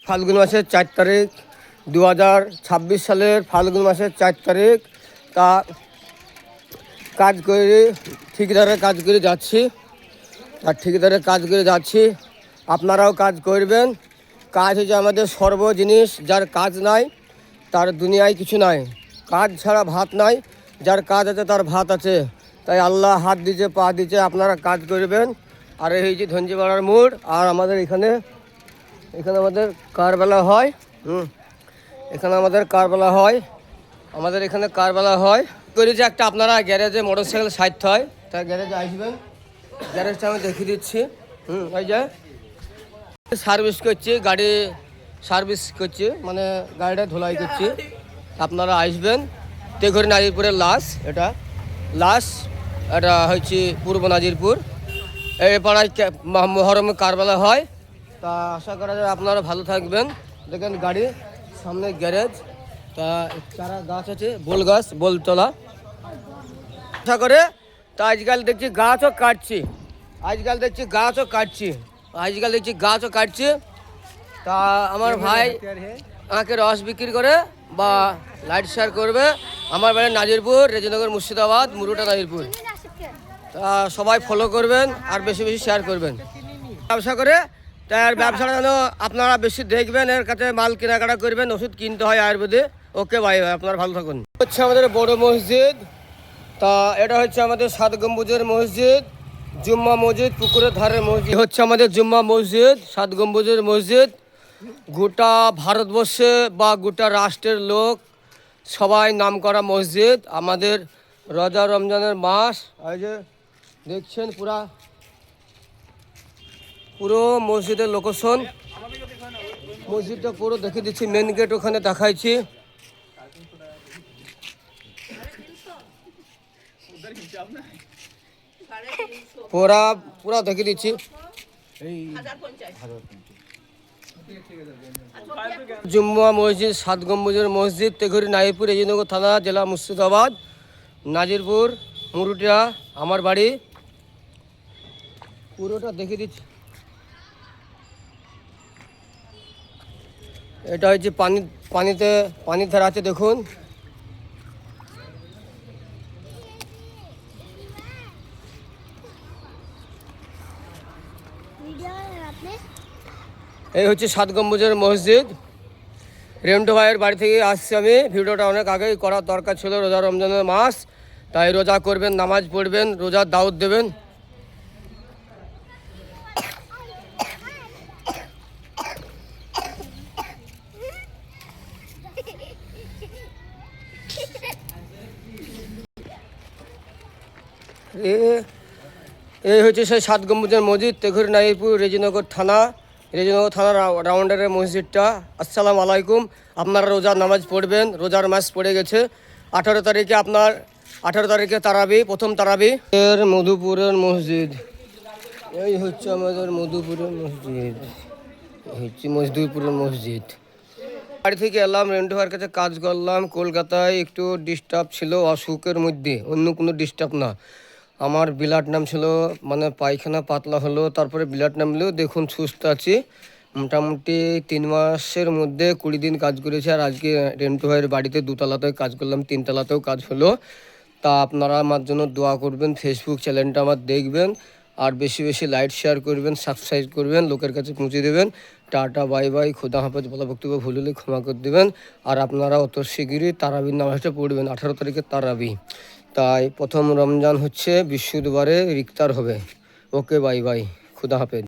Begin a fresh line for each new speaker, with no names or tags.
ফাল্গুন মাসের 4 তারিখ 2026 সালের ফাল্গুন মাসের 4 তারিখ। তা কাজ করে ঠিকাদারের কাজ করে যাচ্ছি, আর ঠিকাদারের কাজ করে যাচ্ছি। আপনারাও কাজ করবেন। কাজ হচ্ছে আমাদের সর্ব জিনিস। যার কাজ নাই তার দুনিয়ায় কিছু নাই। কাজ ছাড়া ভাত নাই, যার কাজ আছে তার ভাত আছে। তাই আল্লাহ হাত দিচ্ছে, পা দিচ্ছে, আপনারা কাজ করবেন। আর এই যে ধনজিপাড়ার মোড়। আর আমাদের এখানে আমাদের কারবেলা হয়। এখানে আমাদের কারবেলা হয়, আমাদের এখানে কারবেলা হয়। করেছে একটা আপনারা গ্যারেজে মোটরসাইকেল সাইতে হয়, তাই গ্যারেজে আসবেন। গ্যারেজটা আমি দেখিয়ে দিচ্ছি। ওই যে সার্ভিস করছি, গাড়ি সার্ভিস করছি, মানে গাড়িটা ধোলাই করছি। আপনারা আসবেন। তেঘরি নাজিরপুরের এটা হচ্ছে পূর্ব নাজিরপুর। এই পাড়ায় মহরমে কারবেলা হয়। তা আশা করা যায় আপনারা ভালো থাকবেন। দেখেন গাড়ি সামনে গ্যারেজ, তা চারা গাছ আছে, বোল গাছ, বোলতলা। আশা করে তা আজকাল দেখছি গাছও কাটছি, গাছও কাটছি। তা আমার ভাই আমাকে রস বিক্রি করে বা লাইট শেয়ার করবে। আমার বাড়ি নাজিরপুর, রেজিনগর, মুর্শিদাবাদ, মুরুটা নাজিরপুর। তা সবাই ফলো করবেন আর বেশি বেশি শেয়ার করবেন। ব্যবসা করে তাই আর ব্যবসাটা যেন আপনারা বেশি দেখবেন, এর কাছে মাল কেনাকাটা করবেন, ওষুধ কিনতে হয় আয়ুর্বেদে। ওকে ভাই, আপনারা ভালো থাকুন। হচ্ছে আমাদের বড় মসজিদ। তা এটা হচ্ছে আমাদের 7 গম্বুজের মসজিদ, জুম্মা মসজিদ, পুকুরের ধারের মসজিদ। হচ্ছে আমাদের জুম্মা মসজিদ, 7 গম্বুজের মসজিদ। গোটা ভারতবর্ষে বা গোটা রাষ্ট্রের লোক সবাই নাম করা মসজিদ। আমাদের রোজা রমজানের মাস। এই যে দেখছেন পুরো মসজিদের লোকেশন। মসজিদটা পুরো দেখে দিচ্ছি, মেন গেট ওখানে দেখাইছি। পুরা দেখে দিচ্ছি। জুম্মা মসজিদ, 7 গম্বুজের মসজিদ, তেঘরি নাজিরপুর, রেজিনগর থানা, জেলা মুর্শিদাবাদ, নাজিরপুর, মুরুটিয়া আমার বাড়ি। পুরোটা দেখে দিচ্ছি। এটা হচ্ছে পানির ধারা আছে, দেখুন। এই হচ্ছে 7 গম্বুজের মসজিদ। রেন্টু ভাইয়ের বাড়ি থেকে আসছি আমি। ভিডিওটা অনেক আগেই করার দরকার ছিল, রোজা রমজানের মাস। তাই রোজা করবেন, নামাজ পড়বেন, রোজার দাওয়াত দেবেন। এই হচ্ছে সেই 7 গম্বুজের মসজিদ, তেঘরি নাজিরপুর, রেজিনগর থানা রাউন্ডারের মসজিদটা। আসসালামু আলাইকুম। আপনারা রোজার নামাজ পড়বেন, রোজার মাস পড়ে গেছে। 18 তারিখে তারাবি, প্রথম তারাবি। এর মধুপুরের মসজিদ। এই হচ্ছে আমাদের মধুপুরের মসজিদ, মসজিদ। বাড়ি থেকে এলাম, রেন্টু ভাইয়ের কাছে কাজ করলাম। কলকাতায় একটু ডিস্টার্ব ছিল, অসুখের মধ্যে, অন্য কোনো ডিস্টার্ব না। আমার ব্লাড নাম ছিল, মানে পায়খানা পাতলা হলো, তারপরে ব্লাড নামলেও দেখুন সুস্থ আছি। মোটামুটি 3 মাসের মধ্যে 20 দিন কাজ করেছি। আর আজকে রেন্টু ভাইয়ের বাড়িতে 2 তলাতেও কাজ করলাম, 3 তলাতেও কাজ হলো। তা আপনারা আমার জন্য দোয়া করবেন, ফেসবুক চ্যানেলটা আমার দেখবেন, আর বেশি বেশি লাইক শেয়ার করবেন, সাবস্ক্রাইব করবেন, লোকের কাছে পৌঁছে দেবেন। টাটা বাই বাই, খুদা হাফেজ। বলা বক্তব্য ভুল হলে ক্ষমা করে দেবেন। আর আপনারা অত শিগগিরই তারাবির নামাজটা পড়বেন, 18 তারিখে তারাবি। তাই প্রথম রমজান হচ্ছে বৃহস্পতিবারে ইফতার হবে। ওকে বাই বাই, খুদা হাফেজ।